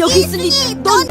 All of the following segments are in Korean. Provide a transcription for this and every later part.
여기 있으니 넌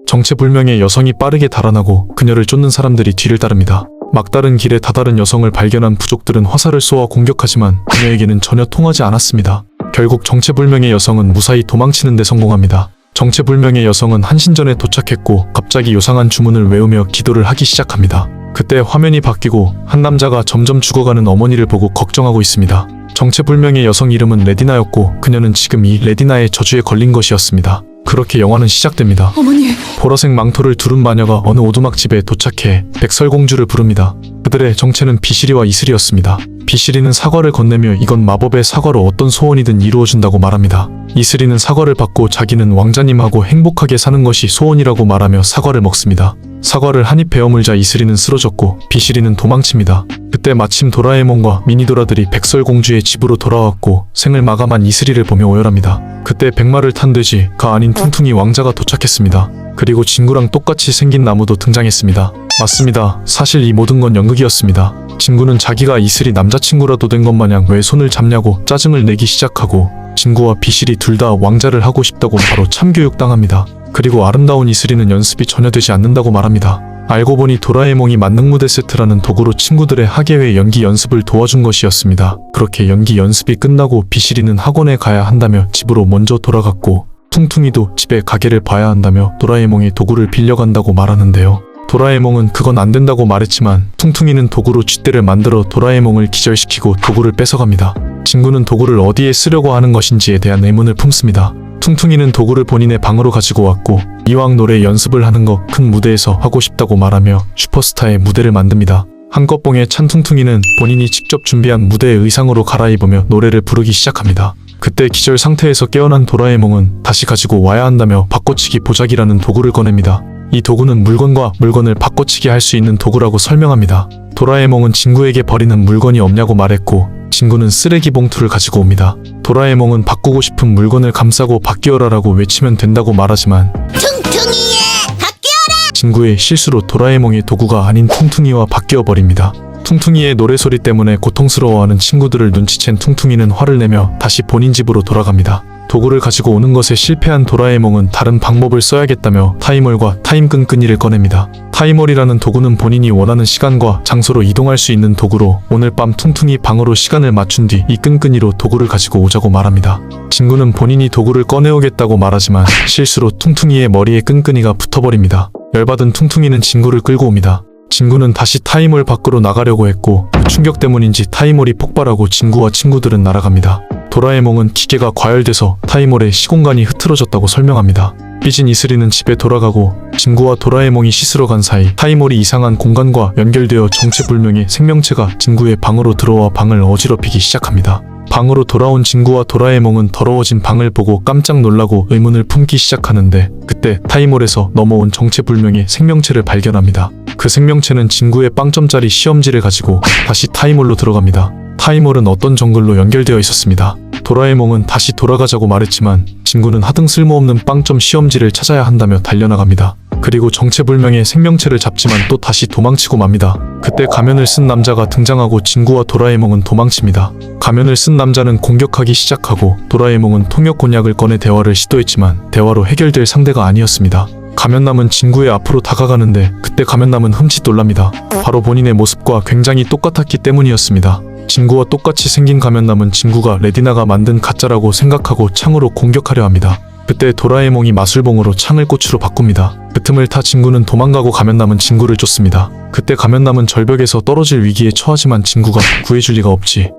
정체불명의 여성이 빠르게 달아나고 그녀를 쫓는 사람들이 뒤를 따릅니다. 막다른 길에 다다른 여성을 발견한 부족들은 화살을 쏘아 공격하지만 그녀에게는 전혀 통하지 않았습니다. 결국 정체불명의 여성은 무사히 도망치는 데 성공합니다. 정체불명의 여성은 한신전에 도착했고 갑자기 요상한 주문을 외우며 기도를 하기 시작합니다. 그때 화면이 바뀌고 한 남자가 점점 죽어가는 어머니를 보고 걱정하고 있습니다. 정체불명의 여성 이름은 레디나였고 그녀는 지금 이 레디나의 저주에 걸린 것이었습니다. 그렇게 영화는 시작됩니다. 어머니. 보라색 망토를 두른 마녀가 어느 오두막 집에 도착해 백설공주를 부릅니다. 그들의 정체는 비실이와 이슬이었습니다. 비실이는 사과를 건네며 이건 마법의 사과로 어떤 소원이든 이루어준다고 말합니다. 이슬이는 사과를 받고 자기는 왕자님하고 행복하게 사는 것이 소원이라고 말하며 사과를 먹습니다. 사과를 한 입 베어 물자 이슬이는 쓰러졌고 비실이는 도망칩니다. 그때 마침 도라에몽과 미니도라들이 백설공주의 집으로 돌아왔고 생을 마감한 이슬이를 보며 오열합니다. 그때 백마를 탄 돼지가 아닌 퉁퉁이 왕자가 도착했습니다. 그리고 진구랑 똑같이 생긴 나무도 등장했습니다. 맞습니다. 사실 이 모든 건 연극이었습니다. 진구는 자기가 이슬이 남자친구라도 된 것 마냥 왜 손을 잡냐고 짜증을 내기 시작하고 진구와 비실이 둘 다 왕자를 하고 싶다고 바로 참교육당합니다. 그리고 아름다운 이슬이는 연습이 전혀 되지 않는다고 말합니다. 알고 보니 도라에몽이 만능무대 세트라는 도구로 친구들의 하계회 연기 연습을 도와준 것이었습니다. 그렇게 연기 연습이 끝나고 비실이는 학원에 가야 한다며 집으로 먼저 돌아갔고 퉁퉁이도 집에 가게를 봐야 한다며 도라에몽의 도구를 빌려간다고 말하는데요. 도라에몽은 그건 안 된다고 말했지만 퉁퉁이는 도구로 쥐떼를 만들어 도라에몽을 기절시키고 도구를 뺏어갑니다. 진구는 도구를 어디에 쓰려고 하는 것인지에 대한 의문을 품습니다. 퉁퉁이는 도구를 본인의 방으로 가지고 왔고 이왕 노래 연습을 하는 거 큰 무대에서 하고 싶다고 말하며 슈퍼스타의 무대를 만듭니다. 한껏봉에 찬 퉁퉁이는 본인이 직접 준비한 무대의 의상으로 갈아입으며 노래를 부르기 시작합니다. 그때 기절 상태에서 깨어난 도라에몽은 다시 가지고 와야 한다며 바꿔치기 보자기라는 도구를 꺼냅니다. 이 도구는 물건과 물건을 바꿔치기 할 수 있는 도구라고 설명합니다. 도라에몽은 진구에게 버리는 물건이 없냐고 말했고 진구는 쓰레기 봉투를 가지고 옵니다. 도라에몽은 바꾸고 싶은 물건을 감싸고 바뀌어라라고 외치면 된다고 말하지만 퉁퉁이에 바뀌어라. 진구의 실수로 도라에몽의 도구가 아닌 퉁퉁이와 바뀌어버립니다. 퉁퉁이의 노래소리 때문에 고통스러워하는 친구들을 눈치챈 퉁퉁이는 화를 내며 다시 본인 집으로 돌아갑니다. 도구를 가지고 오는 것에 실패한 도라에몽은 다른 방법을 써야겠다며 타이멀과 타임끈끈이를 꺼냅니다. 타이멀이라는 도구는 본인이 원하는 시간과 장소로 이동할 수 있는 도구로 오늘 밤 퉁퉁이 방으로 시간을 맞춘 뒤 이 끈끈이로 도구를 가지고 오자고 말합니다. 진구는 본인이 도구를 꺼내오겠다고 말하지만 실수로 퉁퉁이의 머리에 끈끈이가 붙어버립니다. 열받은 퉁퉁이는 진구를 끌고 옵니다. 진구는 다시 타이멀 밖으로 나가려고 했고 그 충격 때문인지 타이멀이 폭발하고 진구와 친구들은 날아갑니다. 도라에몽은 기계가 과열돼서 타이멀의 시공간이 흐트러졌다고 설명합니다. 삐진 이슬이는 집에 돌아가고 진구와 도라에몽이 씻으러 간 사이 타이멀이 이상한 공간과 연결되어 정체불명의 생명체가 진구의 방으로 들어와 방을 어지럽히기 시작합니다. 방으로 돌아온 진구와 도라에몽은 더러워진 방을 보고 깜짝 놀라고 의문을 품기 시작하는데 그때 타이멀에서 넘어온 정체불명의 생명체를 발견합니다. 그 생명체는 진구의 빵점짜리 시험지를 가지고 다시 타이멀로 들어갑니다. 타이멀은 어떤 정글로 연결되어 있었습니다. 도라에몽은 다시 돌아가자고 말했지만 진구는 하등 쓸모없는 빵점 시험지를 찾아야 한다며 달려나갑니다. 그리고 정체불명의 생명체를 잡지만 또 다시 도망치고 맙니다. 그때 가면을 쓴 남자가 등장하고 진구와 도라에몽은 도망칩니다. 가면을 쓴 남자는 공격하기 시작하고 도라에몽은 통역 곤약을 꺼내 대화를 시도했지만 대화로 해결될 상대가 아니었습니다. 가면남은 진구의 앞으로 다가가는데 그때 가면남은 흠칫 놀랍니다. 바로 본인의 모습과 굉장히 똑같았기 때문이었습니다. 진구와 똑같이 생긴 가면남은 진구가 레디나가 만든 가짜라고 생각하고 창으로 공격하려 합니다. 그때 도라에몽이 마술봉으로 창을 꽃으로 바꿉니다. 그 틈을 타 진구는 도망가고 가면남은 진구를 쫓습니다. 그때 가면남은 절벽에서 떨어질 위기에 처하지만 진구가 구해줄 리가 없지.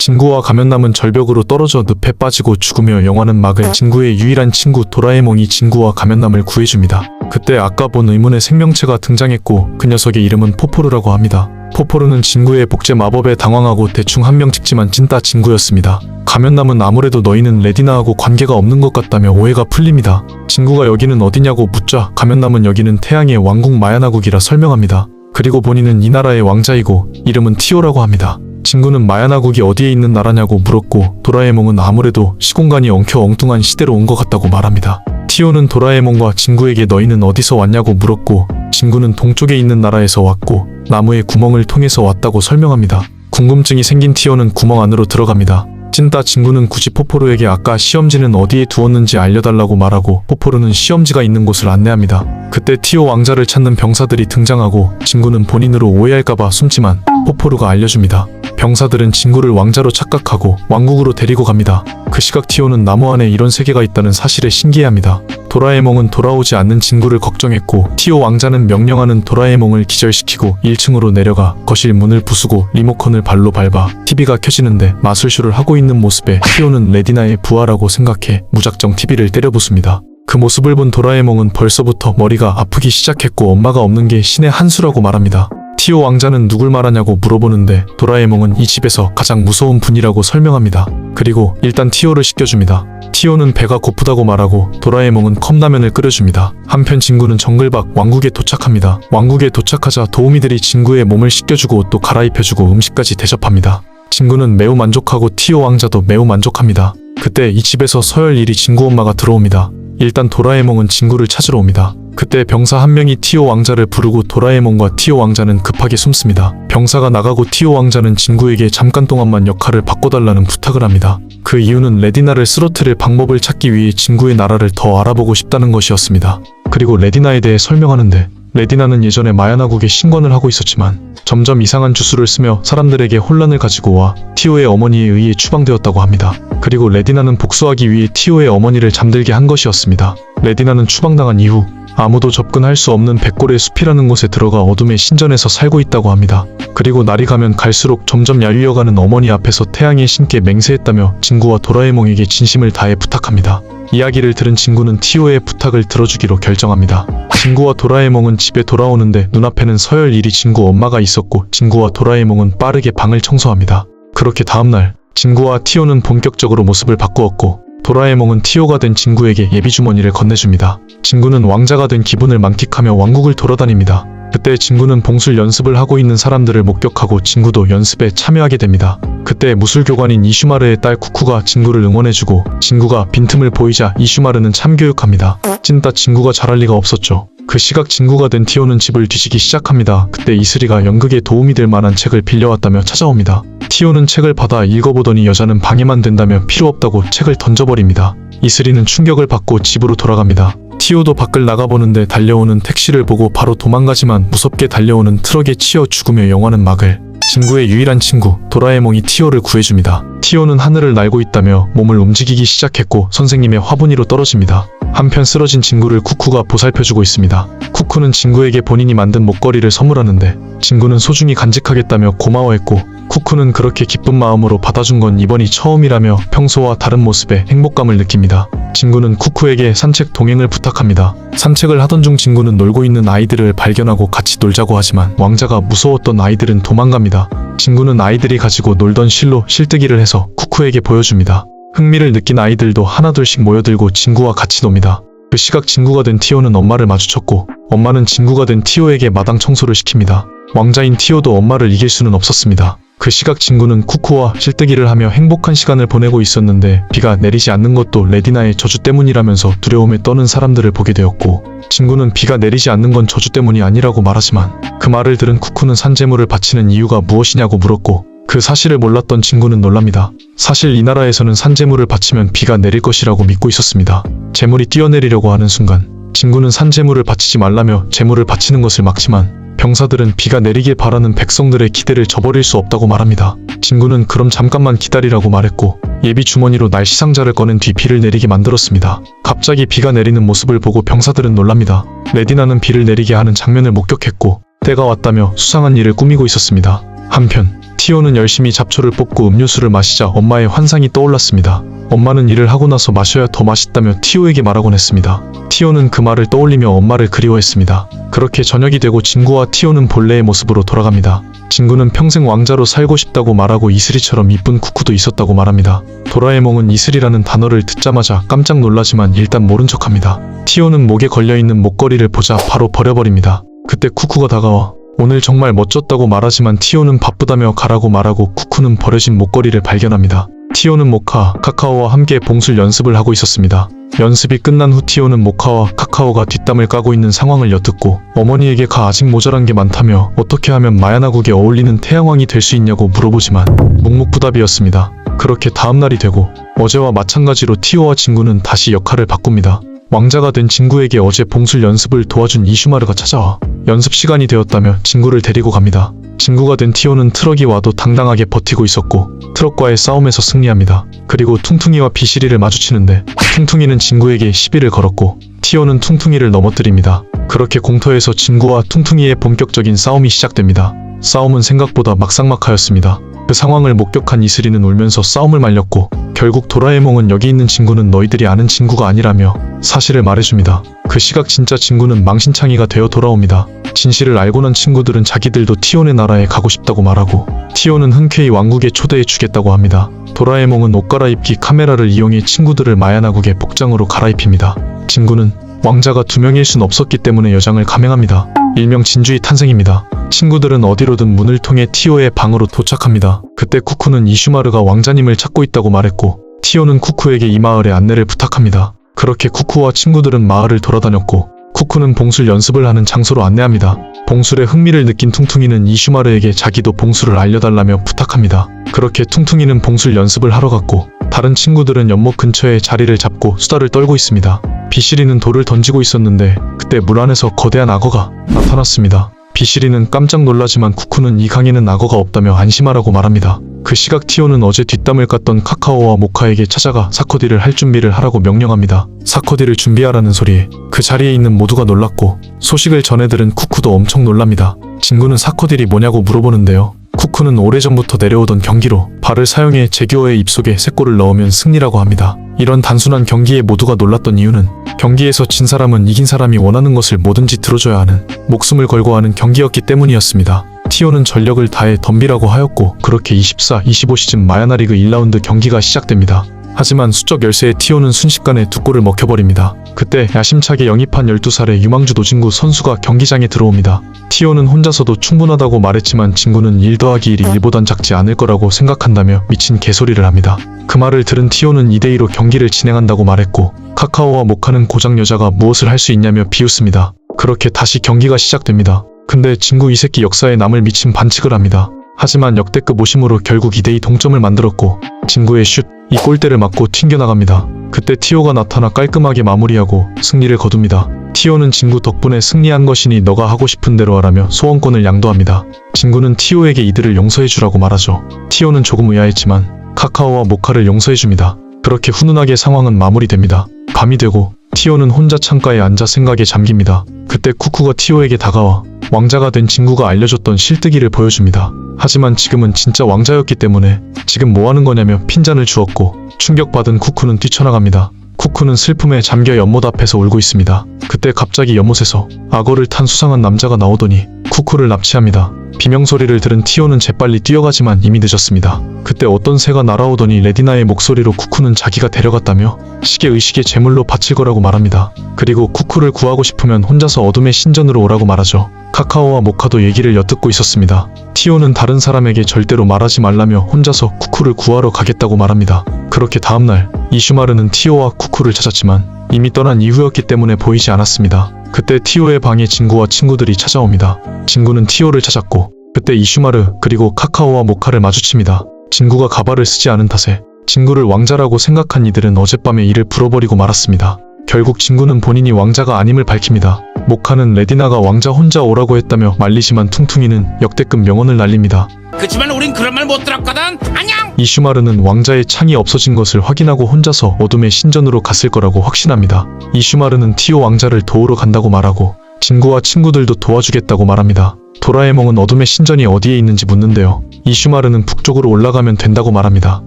진구와 가면남은 절벽으로 떨어져 늪에 빠지고 죽으며 영화는 막을 진구의 유일한 친구 도라에몽이 진구와 가면남을 구해줍니다. 그때 아까 본 의문의 생명체가 등장했고 그 녀석의 이름은 포포르라고 합니다. 포포르는 진구의 복제 마법에 당황하고 대충 한 명 찍지만 찐따 진구였습니다. 가면남은 아무래도 너희는 레디나하고 관계가 없는 것 같다며 오해가 풀립니다. 진구가 여기는 어디냐고 묻자 가면남은 여기는 태양의 왕국 마야나국이라 설명합니다. 그리고 본인은 이 나라의 왕자이고 이름은 티오라고 합니다. 진구는 마야나국이 어디에 있는 나라냐고 물었고 도라에몽은 아무래도 시공간이 엉켜 엉뚱한 시대로 온 것 같다고 말합니다. 티오는 도라에몽과 진구에게 너희는 어디서 왔냐고 물었고 진구는 동쪽에 있는 나라에서 왔고 나무의 구멍을 통해서 왔다고 설명합니다. 궁금증이 생긴 티오는 구멍 안으로 들어갑니다. 찐따 친구는 굳이 포포루에게 아까 시험지는 어디에 두었는지 알려달라고 말하고 포포루는 시험지가 있는 곳을 안내합니다. 그때 티오 왕자를 찾는 병사들이 등장하고 친구는 본인으로 오해할까봐 숨지만 포포루가 알려줍니다. 병사들은 친구를 왕자로 착각하고 왕국으로 데리고 갑니다. 그 시각 티오는 나무 안에 이런 세계가 있다는 사실에 신기해합니다. 도라에몽은 돌아오지 않는 친구를 걱정했고 티오 왕자는 명령하는 도라에몽을 기절시키고 1층으로 내려가 거실 문을 부수고 리모컨을 발로 밟아 TV가 켜지는데 마술쇼를 하고 있는 모습에 티오는 레디나의 부하라고 생각해 무작정 TV를 때려 부숩니다. 그 모습을 본 도라에몽은 벌써부터 머리가 아프기 시작했고 엄마가 없는 게 신의 한 수라고 말합니다. 티오 왕자는 누굴 말하냐고 물어보는데 도라에몽은 이 집에서 가장 무서운 분이라고 설명합니다. 그리고 일단 티오를 시켜줍니다. 티오는 배가 고프다고 말하고 도라에몽은 컵라면을 끓여줍니다. 한편 진구는 정글박 왕국에 도착합니다. 왕국에 도착하자 도우미들이 진구의 몸을 씻겨주고 옷도 갈아입혀주고 음식까지 대접합니다. 진구는 매우 만족하고 티오 왕자도 매우 만족합니다. 그때 이 집에서 서열 1위 진구 엄마가 들어옵니다. 일단 도라에몽은 진구를 찾으러 옵니다. 그때 병사 한 명이 티오 왕자를 부르고 도라에몽과 티오 왕자는 급하게 숨습니다. 병사가 나가고 티오 왕자는 진구에게 잠깐 동안만 역할을 바꿔달라는 부탁을 합니다. 그 이유는 레디나를 쓰러뜨릴 방법을 찾기 위해 진구의 나라를 더 알아보고 싶다는 것이었습니다. 그리고 레디나에 대해 설명하는데 레디나는 예전에 마야나국에 신관을 하고 있었지만 점점 이상한 주술을 쓰며 사람들에게 혼란을 가지고 와 티오의 어머니에 의해 추방되었다고 합니다. 그리고 레디나는 복수하기 위해 티오의 어머니를 잠들게 한 것이었습니다. 레디나는 추방당한 이후 아무도 접근할 수 없는 백골의 숲이라는 곳에 들어가 어둠의 신전에서 살고 있다고 합니다. 그리고 날이 가면 갈수록 점점 얄미워가는 어머니 앞에서 태양의 신께 맹세했다며 진구와 도라에몽에게 진심을 다해 부탁합니다. 이야기를 들은 진구는 티오의 부탁을 들어주기로 결정합니다. 진구와 도라에몽은 집에 돌아오는데 눈앞에는 서열 1위 진구 엄마가 있었고 진구와 도라에몽은 빠르게 방을 청소합니다. 그렇게 다음날 진구와 티오는 본격적으로 모습을 바꾸었고 도라에몽은 티오가 된 진구에게 예비주머니를 건네줍니다. 진구는 왕자가 된 기분을 만끽하며 왕국을 돌아다닙니다. 그때 진구는 봉술 연습을 하고 있는 사람들을 목격하고 진구도 연습에 참여하게 됩니다. 그때 무술교관인 이슈마르의 딸 쿠쿠가 진구를 응원해주고 진구가 빈틈을 보이자 이슈마르는 참교육합니다. 찐따 진구가 잘할 리가 없었죠. 그 시각 진구가 된 티오는 집을 뒤지기 시작합니다. 그때 이슬이가 연극에 도움이 될 만한 책을 빌려왔다며 찾아옵니다. 티오는 책을 받아 읽어보더니 여자는 방해만 된다며 필요 없다고 책을 던져버립니다. 이슬이는 충격을 받고 집으로 돌아갑니다. 티오도 밖을 나가보는데 달려오는 택시를 보고 바로 도망가지만 무섭게 달려오는 트럭에 치여 죽으며 영화는 막을. 진구의 유일한 친구 도라에몽이 티오를 구해줍니다. 티오는 하늘을 날고 있다며 몸을 움직이기 시작했고 선생님의 화분위로 떨어집니다. 한편 쓰러진 진구를 쿠쿠가 보살펴주고 있습니다. 쿠쿠는 진구에게 본인이 만든 목걸이를 선물하는데 진구는 소중히 간직하겠다며 고마워했고 쿠쿠는 그렇게 기쁜 마음으로 받아준 건 이번이 처음이라며 평소와 다른 모습에 행복감을 느낍니다. 진구는 쿠쿠에게 산책 동행을 부탁합니다. 산책을 하던 중 진구는 놀고 있는 아이들을 발견하고 같이 놀자고 하지만 왕자가 무서웠던 아이들은 도망갑니다. 진구는 아이들이 가지고 놀던 실로 실뜨기를 해서 쿠쿠에게 보여줍니다. 흥미를 느낀 아이들도 하나둘씩 모여들고 진구와 같이 놉니다. 그 시각 진구가 된 티오는 엄마를 마주쳤고 엄마는 진구가 된 티오에게 마당 청소를 시킵니다. 왕자인 티오도 엄마를 이길 수는 없었습니다. 그 시각 진구는 쿠쿠와 실뜨기를 하며 행복한 시간을 보내고 있었는데 비가 내리지 않는 것도 레디나의 저주 때문이라면서 두려움에 떠는 사람들을 보게 되었고 진구는 비가 내리지 않는 건 저주 때문이 아니라고 말하지만 그 말을 들은 쿠쿠는 산재물을 바치는 이유가 무엇이냐고 물었고 그 사실을 몰랐던 진구는 놀랍니다. 사실 이 나라에서는 산재물을 바치면 비가 내릴 것이라고 믿고 있었습니다. 재물이 뛰어내리려고 하는 순간 진구는 산재물을 바치지 말라며 재물을 바치는 것을 막지만 병사들은 비가 내리길 바라는 백성들의 기대를 저버릴 수 없다고 말합니다. 진구는 그럼 잠깐만 기다리라고 말했고 예비 주머니로 날씨상자를 꺼낸 뒤 비를 내리게 만들었습니다. 갑자기 비가 내리는 모습을 보고 병사들은 놀랍니다. 레디나는 비를 내리게 하는 장면을 목격했고 때가 왔다며 수상한 일을 꾸미고 있었습니다. 한편 티오는 열심히 잡초를 뽑고 음료수를 마시자 엄마의 환상이 떠올랐습니다. 엄마는 일을 하고 나서 마셔야 더 맛있다며 티오에게 말하곤 했습니다. 티오는 그 말을 떠올리며 엄마를 그리워했습니다. 그렇게 저녁이 되고 진구와 티오는 본래의 모습으로 돌아갑니다. 진구는 평생 왕자로 살고 싶다고 말하고 이슬이처럼 이쁜 쿠쿠도 있었다고 말합니다. 도라에몽은 이슬이라는 단어를 듣자마자 깜짝 놀라지만 일단 모른 척합니다. 티오는 목에 걸려있는 목걸이를 보자 바로 버려버립니다. 그때 쿠쿠가 다가와 오늘 정말 멋졌다고 말하지만 티오는 바쁘다며 가라고 말하고 쿠쿠는 버려진 목걸이를 발견합니다. 티오는 모카, 카카오와 함께 봉술 연습을 하고 있었습니다. 연습이 끝난 후 티오는 모카와 카카오가 뒷담을 까고 있는 상황을 엿듣고 어머니에게 아직 모자란 게 많다며 어떻게 하면 마야나국에 어울리는 태양왕이 될 수 있냐고 물어보지만 묵묵부답이었습니다. 그렇게 다음날이 되고 어제와 마찬가지로 티오와 진구는 다시 역할을 바꿉니다. 왕자가 된 진구에게 어제 봉술 연습을 도와준 이슈마르가 찾아와 연습 시간이 되었다며 진구를 데리고 갑니다. 진구가 된 티오는 트럭이 와도 당당하게 버티고 있었고 트럭과의 싸움에서 승리합니다. 그리고 퉁퉁이와 비시리를 마주치는데 퉁퉁이는 진구에게 시비를 걸었고 티오는 퉁퉁이를 넘어뜨립니다. 그렇게 공터에서 진구와 퉁퉁이의 본격적인 싸움이 시작됩니다. 싸움은 생각보다 막상막하였습니다. 그 상황을 목격한 이슬이는 울면서 싸움을 말렸고 결국 도라에몽은 여기 있는 진구는 너희들이 아는 진구가 아니라며 사실을 말해줍니다. 그 시각 진짜 진구는 망신창이가 되어 돌아옵니다. 진실을 알고 난 친구들은 자기들도 티온의 나라에 가고 싶다고 말하고 티온은 흔쾌히 왕국에 초대해 주겠다고 합니다. 도라에몽은 옷 갈아입기 카메라를 이용해 친구들을 마야나국의 복장으로 갈아입힙니다. 진구는 왕자가 2명일 순 없었기 때문에 여장을 감행합니다. 일명 진주의 탄생입니다. 친구들은 어디로든 문을 통해 티오의 방으로 도착합니다. 그때 쿠쿠는 이슈마르가 왕자님을 찾고 있다고 말했고 티오는 쿠쿠에게 이 마을의 안내를 부탁합니다. 그렇게 쿠쿠와 친구들은 마을을 돌아다녔고 쿠쿠는 봉술 연습을 하는 장소로 안내합니다. 봉술에 흥미를 느낀 퉁퉁이는 이슈마르에게 자기도 봉술을 알려달라며 부탁합니다. 그렇게 퉁퉁이는 봉술 연습을 하러 갔고 다른 친구들은 연못 근처에 자리를 잡고 수다를 떨고 있습니다. 비시리는 돌을 던지고 있었는데 그때 물 안에서 거대한 악어가 나타났습니다. 비시리는 깜짝 놀라지만 쿠쿠는 이 강에는 악어가 없다며 안심하라고 말합니다. 그 시각 티오는 어제 뒷담을 깠던 카카오와 모카에게 찾아가 사커디를 할 준비를 하라고 명령합니다. 사커디를 준비하라는 소리에 그 자리에 있는 모두가 놀랐고 소식을 전해 들은 쿠쿠도 엄청 놀랍니다. 진구는 사커딜이 뭐냐고 물어보는데요. 쿠쿠는 오래전부터 내려오던 경기로 발을 사용해 제규어의 입속에 세 골을 넣으면 승리라고 합니다. 이런 단순한 경기에 모두가 놀랐던 이유는 경기에서 진 사람은 이긴 사람이 원하는 것을 뭐든지 들어줘야 하는 목숨을 걸고 하는 경기였기 때문이었습니다. 티오는 전력을 다해 덤비라고 하였고 그렇게 24-25 시즌 마야나리그 1라운드 경기가 시작됩니다. 하지만 수적 열세의 티오는 순식간에 2골을 먹혀버립니다. 그때 야심차게 영입한 12살의 유망주 노진구 선수가 경기장에 들어옵니다. 티오는 혼자서도 충분하다고 말했지만 진구는 1 더하기 1이 1보단 작지 않을 거라고 생각한다며 미친 개소리를 합니다. 그 말을 들은 티오는 2대2로 경기를 진행한다고 말했고 카카오와 모카는 고작 여자가 무엇을 할 수 있냐며 비웃습니다. 그렇게 다시 경기가 시작됩니다. 근데 진구 이 새끼 역사에 남을 미친 반칙을 합니다. 하지만 역대급 오심으로 결국 2대2 동점을 만들었고 진구의 슛, 이 골대를 맞고 튕겨나갑니다. 그때 티오가 나타나 깔끔하게 마무리하고 승리를 거둡니다. 티오는 진구 덕분에 승리한 것이니 너가 하고 싶은 대로 하라며 소원권을 양도합니다. 진구는 티오에게 이들을 용서해주라고 말하죠. 티오는 조금 의아했지만 카카오와 모카를 용서해줍니다. 그렇게 훈훈하게 상황은 마무리됩니다. 밤이 되고 티오는 혼자 창가에 앉아 생각에 잠깁니다. 그때 쿠쿠가 티오에게 다가와 왕자가 된 진구가 알려줬던 실뜨기를 보여줍니다. 하지만 지금은 진짜 왕자였기 때문에 지금 뭐하는 거냐며 핀잔을 주었고 충격받은 쿠쿠는 뛰쳐나갑니다. 쿠쿠는 슬픔에 잠겨 연못 앞에서 울고 있습니다. 그때 갑자기 연못에서 악어를 탄 수상한 남자가 나오더니 쿠쿠를 납치합니다. 비명소리를 들은 티오는 재빨리 뛰어가지만 이미 늦었습니다. 그때 어떤 새가 날아오더니 레디나의 목소리로 쿠쿠는 자기가 데려갔다며 시계의식의 제물로 바칠 거라고 말합니다. 그리고 쿠쿠를 구하고 싶으면 혼자서 어둠의 신전으로 오라고 말하죠. 카카오와 모카도 얘기를 엿듣고 있었습니다. 티오는 다른 사람에게 절대로 말하지 말라며 혼자서 쿠쿠를 구하러 가겠다고 말합니다. 그렇게 다음날 이슈마르는 티오와 쿠쿠를 찾았지만 이미 떠난 이후였기 때문에 보이지 않았습니다. 그때 티오의 방에 진구와 친구들이 찾아옵니다. 진구는 티오를 찾았고 그때 이슈마르 그리고 카카오와 모카를 마주칩니다. 진구가 가발을 쓰지 않은 탓에 진구를 왕자라고 생각한 이들은 어젯밤에 이를 불어버리고 말았습니다. 결국 진구는 본인이 왕자가 아님을 밝힙니다. 모카는 레디나가 왕자 혼자 오라고 했다며 말리지만 퉁퉁이는 역대급 명언을 날립니다. 그치만 우린 그런 말 못 들었거든. 안녕. 이슈마르는 왕자의 창이 없어진 것을 확인하고 혼자서 어둠의 신전으로 갔을 거라고 확신합니다. 이슈마르는 티오 왕자를 도우러 간다고 말하고 진구와 친구들도 도와주겠다고 말합니다. 도라에몽은 어둠의 신전이 어디에 있는지 묻는데요. 이슈마르는 북쪽으로 올라가면 된다고 말합니다.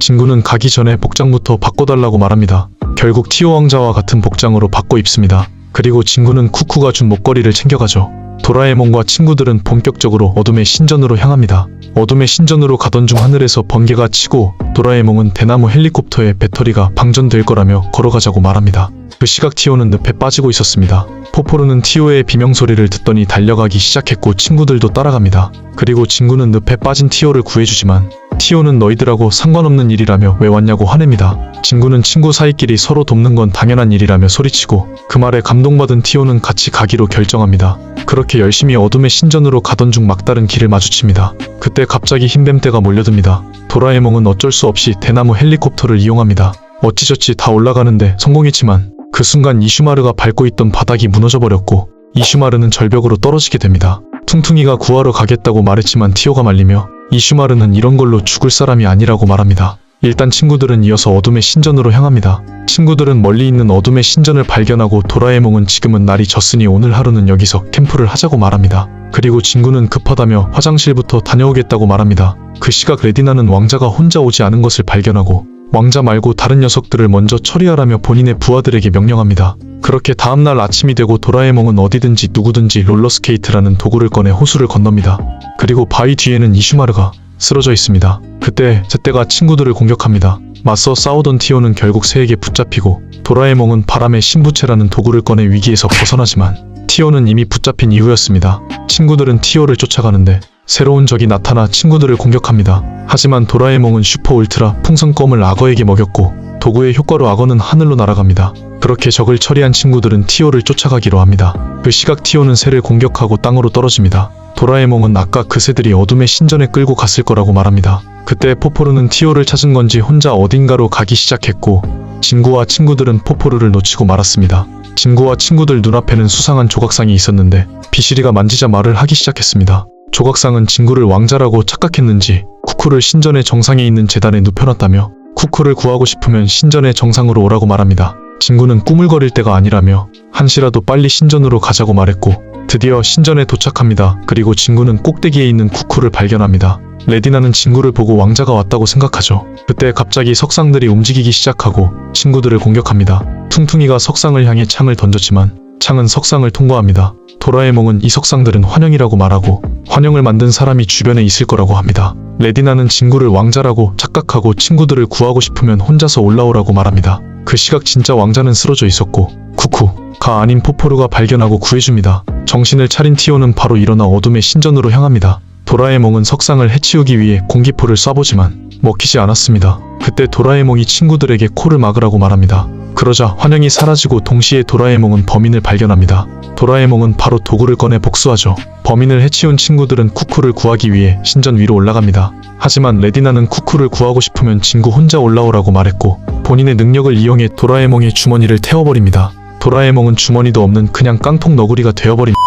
진구는 가기 전에 복장부터 바꿔달라고 말합니다. 결국 티오 왕자와 같은 복장으로 바꿔 입습니다. 그리고 진구는 쿠쿠가 준 목걸이를 챙겨가죠. 도라에몽과 친구들은 본격적으로 어둠의 신전으로 향합니다. 어둠의 신전으로 가던 중 하늘에서 번개가 치고 도라에몽은 대나무 헬리콥터에 배터리가 방전될 거라며 걸어가자고 말합니다. 그 시각 티오는 늪에 빠지고 있었습니다. 포포르는 티오의 비명소리를 듣더니 달려가기 시작했고 친구들도 따라갑니다. 그리고 진구는 늪에 빠진 티오를 구해주지만 티오는 너희들하고 상관없는 일이라며 왜 왔냐고 화냅니다. 진구는 친구 사이끼리 서로 돕는 건 당연한 일이라며 소리치고 그 말에 감동받은 티오는 같이 가기로 결정합니다. 그렇게 열심히 어둠의 신전으로 가던 중 막다른 길을 마주칩니다. 그때 갑자기 흰뱀떼가 몰려듭니다. 도라에몽은 어쩔 수 없이 대나무 헬리콥터를 이용합니다. 어찌저찌 다 올라가는데 성공했지만 그 순간 이슈마르가 밟고 있던 바닥이 무너져 버렸고 이슈마르는 절벽으로 떨어지게 됩니다. 퉁퉁이가 구하러 가겠다고 말했지만 티오가 말리며 이슈마르는 이런 걸로 죽을 사람이 아니라고 말합니다. 일단 친구들은 이어서 어둠의 신전으로 향합니다. 친구들은 멀리 있는 어둠의 신전을 발견하고 도라에몽은 지금은 날이 졌으니 오늘 하루는 여기서 캠프를 하자고 말합니다. 그리고 친구는 급하다며 화장실부터 다녀오겠다고 말합니다. 그 시각 레디나는 왕자가 혼자 오지 않은 것을 발견하고 왕자 말고 다른 녀석들을 먼저 처리하라며 본인의 부하들에게 명령합니다. 그렇게 다음날 아침이 되고 도라에몽은 어디든지 누구든지 롤러스케이트라는 도구를 꺼내 호수를 건넙니다. 그리고 바위 뒤에는 이슈마르가 쓰러져 있습니다. 그때 제때가 친구들을 공격합니다. 맞서 싸우던 티오는 결국 새에게 붙잡히고 도라에몽은 바람의 신부체라는 도구를 꺼내 위기에서 벗어나지만 티오는 이미 붙잡힌 이후였습니다. 친구들은 티오를 쫓아가는데 새로운 적이 나타나 친구들을 공격합니다. 하지만 도라에몽은 슈퍼 울트라 풍선껌을 악어에게 먹였고 도구의 효과로 악어는 하늘로 날아갑니다. 그렇게 적을 처리한 친구들은 티오를 쫓아가기로 합니다. 그 시각 티오는 새를 공격하고 땅으로 떨어집니다. 도라에몽은 아까 그 새들이 어둠의 신전에 끌고 갔을 거라고 말합니다. 그때 포포르는 티오를 찾은 건지 혼자 어딘가로 가기 시작했고 진구와 친구들은 포포르를 놓치고 말았습니다. 진구와 친구들 눈앞에는 수상한 조각상이 있었는데 비시리가 만지자 말을 하기 시작했습니다. 조각상은 진구를 왕자라고 착각했는지 쿠쿠를 신전의 정상에 있는 재단에 눕혀놨다며 쿠쿠를 구하고 싶으면 신전의 정상으로 오라고 말합니다. 진구는 꾸물거릴 때가 아니라며 한시라도 빨리 신전으로 가자고 말했고 드디어 신전에 도착합니다. 그리고 진구는 꼭대기에 있는 쿠쿠를 발견합니다. 레디나는 진구를 보고 왕자가 왔다고 생각하죠. 그때 갑자기 석상들이 움직이기 시작하고 친구들을 공격합니다. 퉁퉁이가 석상을 향해 창을 던졌지만 창은 석상을 통과합니다. 도라에몽은 이 석상들은 환영이라고 말하고 환영을 만든 사람이 주변에 있을 거라고 합니다. 레디나는 진구를 왕자라고 착각하고 친구들을 구하고 싶으면 혼자서 올라오라고 말합니다. 그 시각 진짜 왕자는 쓰러져 있었고 쿠쿠가 아닌 포포르가 발견하고 구해줍니다. 정신을 차린 티오는 바로 일어나 어둠의 신전으로 향합니다. 도라에몽은 석상을 해치우기 위해 공기포를 쏴보지만 먹히지 않았습니다. 그때 도라에몽이 친구들에게 코를 막으라고 말합니다. 그러자 환영이 사라지고 동시에 도라에몽은 범인을 발견합니다. 도라에몽은 바로 도구를 꺼내 복수하죠. 범인을 해치운 친구들은 쿠쿠를 구하기 위해 신전 위로 올라갑니다. 하지만 레디나는 쿠쿠를 구하고 싶으면 진구 혼자 올라오라고 말했고 본인의 능력을 이용해 도라에몽의 주머니를 태워버립니다. 도라에몽은 주머니도 없는 그냥 깡통 너구리가 되어버립니다.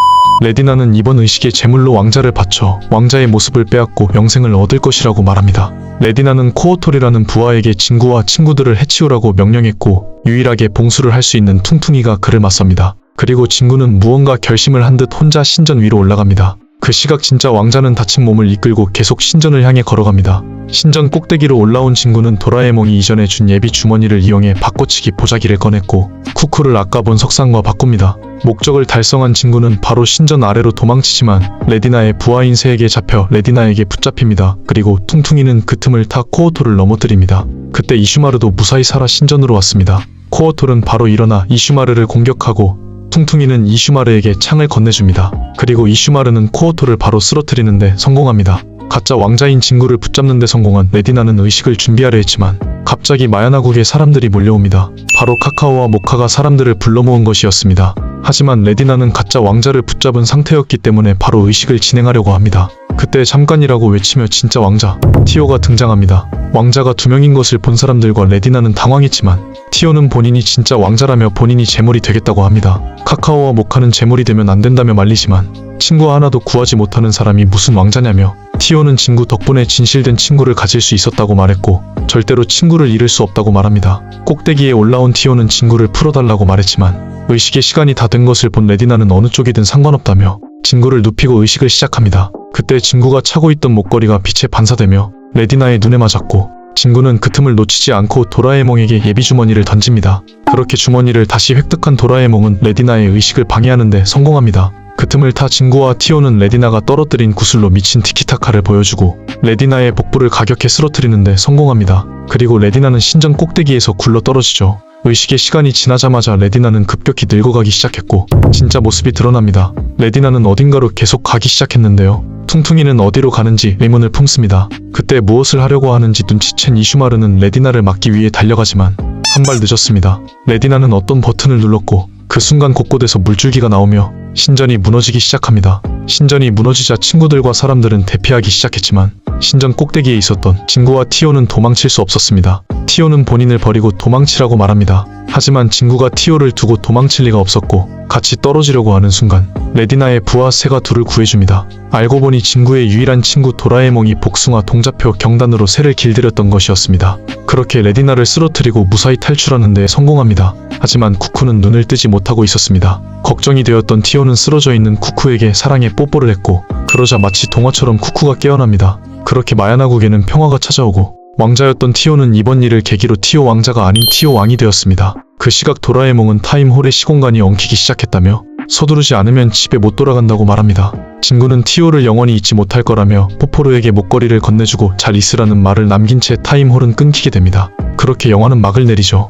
레디나는 이번 의식의 제물로 왕자를 바쳐 왕자의 모습을 빼앗고 영생을 얻을 것이라고 말합니다. 레디나는 코어톨이라는 부하에게 진구와 친구들을 해치우라고 명령했고 유일하게 봉수를 할 수 있는 퉁퉁이가 그를 맞섭니다. 그리고 진구는 무언가 결심을 한 듯 혼자 신전 위로 올라갑니다. 그 시각 진짜 왕자는 다친 몸을 이끌고 계속 신전을 향해 걸어갑니다. 신전 꼭대기로 올라온 진구는 도라에몽이 이전에 준 예비 주머니를 이용해 바꿔치기 보자기를 꺼냈고 쿠쿠를 아까 본 석상과 바꿉니다. 목적을 달성한 진구는 바로 신전 아래로 도망치지만 레디나의 부하인 새에게 잡혀 레디나에게 붙잡힙니다. 그리고 퉁퉁이는 그 틈을 타 코어톨을 넘어뜨립니다. 그때 이슈마르도 무사히 살아 신전으로 왔습니다. 코어톨은 바로 일어나 이슈마르를 공격하고 퉁퉁이는 이슈마르에게 창을 건네줍니다. 그리고 이슈마르는 코어톨을 바로 쓰러뜨리는데 성공합니다. 가짜 왕자인 진구를 붙잡는 데 성공한 레디나는 의식을 준비하려 했지만 갑자기 마야나국에 사람들이 몰려옵니다. 바로 카카오와 모카가 사람들을 불러 모은 것이었습니다. 하지만 레디나는 가짜 왕자를 붙잡은 상태였기 때문에 바로 의식을 진행하려고 합니다. 그때 잠깐이라고 외치며 진짜 왕자 티오가 등장합니다. 왕자가 두 명인 것을 본 사람들과 레디나는 당황했지만 티오는 본인이 진짜 왕자라며 본인이 제물이 되겠다고 합니다. 카카오와 모카는 제물이 되면 안 된다며 말리지만 친구 하나도 구하지 못하는 사람이 무슨 왕자냐며 티오는 진구 덕분에 진실된 친구를 가질 수 있었다고 말했고 절대로 친구를 잃을 수 없다고 말합니다. 꼭대기에 올라온 티오는 진구를 풀어달라고 말했지만 의식의 시간이 다 된 것을 본 레디나는 어느 쪽이든 상관없다며 진구를 눕히고 의식을 시작합니다. 그때 진구가 차고 있던 목걸이가 빛에 반사되며 레디나의 눈에 맞았고 진구는 그 틈을 놓치지 않고 도라에몽에게 예비 주머니를 던집니다. 그렇게 주머니를 다시 획득한 도라에몽은 레디나의 의식을 방해하는데 성공합니다. 그 틈을 타 진구와 티오는 레디나가 떨어뜨린 구슬로 미친 티키타카를 보여주고 레디나의 복부를 가격해 쓰러뜨리는데 성공합니다. 그리고 레디나는 신전 꼭대기에서 굴러 떨어지죠. 의식의 시간이 지나자마자 레디나는 급격히 늙어가기 시작했고 진짜 모습이 드러납니다. 레디나는 어딘가로 계속 가기 시작했는데요. 퉁퉁이는 어디로 가는지 의문을 품습니다. 그때 무엇을 하려고 하는지 눈치챈 이슈마르는 레디나를 막기 위해 달려가지만 한 발 늦었습니다. 레디나는 어떤 버튼을 눌렀고 그 순간 곳곳에서 물줄기가 나오며 신전이 무너지기 시작합니다. 신전이 무너지자 친구들과 사람들은 대피하기 시작했지만 신전 꼭대기에 있었던 진구와 티오는 도망칠 수 없었습니다. 티오는 본인을 버리고 도망치라고 말합니다. 하지만 진구가 티오를 두고 도망칠 리가 없었고 같이 떨어지려고 하는 순간 레디나의 부하 새가 둘을 구해줍니다. 알고 보니 진구의 유일한 친구 도라에몽이 복숭아 동자표 경단으로 새를 길들였던 것이었습니다. 그렇게 레디나를 쓰러뜨리고 무사히 탈출하는 데 성공합니다. 하지만 쿠쿠는 눈을 뜨지 못하고 있었습니다. 걱정이 되었던 티오는 쓰러져 있는 쿠쿠에게 사랑의 뽀뽀를 했고 그러자 마치 동화처럼 쿠쿠가 깨어납니다. 그렇게 마야나국에는 평화가 찾아오고 왕자였던 티오는 이번 일을 계기로 티오 왕자가 아닌 티오 왕이 되었습니다. 그 시각 도라에몽은 타임홀의 시공간이 엉키기 시작했다며 서두르지 않으면 집에 못 돌아간다고 말합니다. 진구는 티오를 영원히 잊지 못할 거라며 포포르에게 목걸이를 건네주고 잘 있으라는 말을 남긴 채 타임홀은 끊기게 됩니다. 그렇게 영화는 막을 내리죠.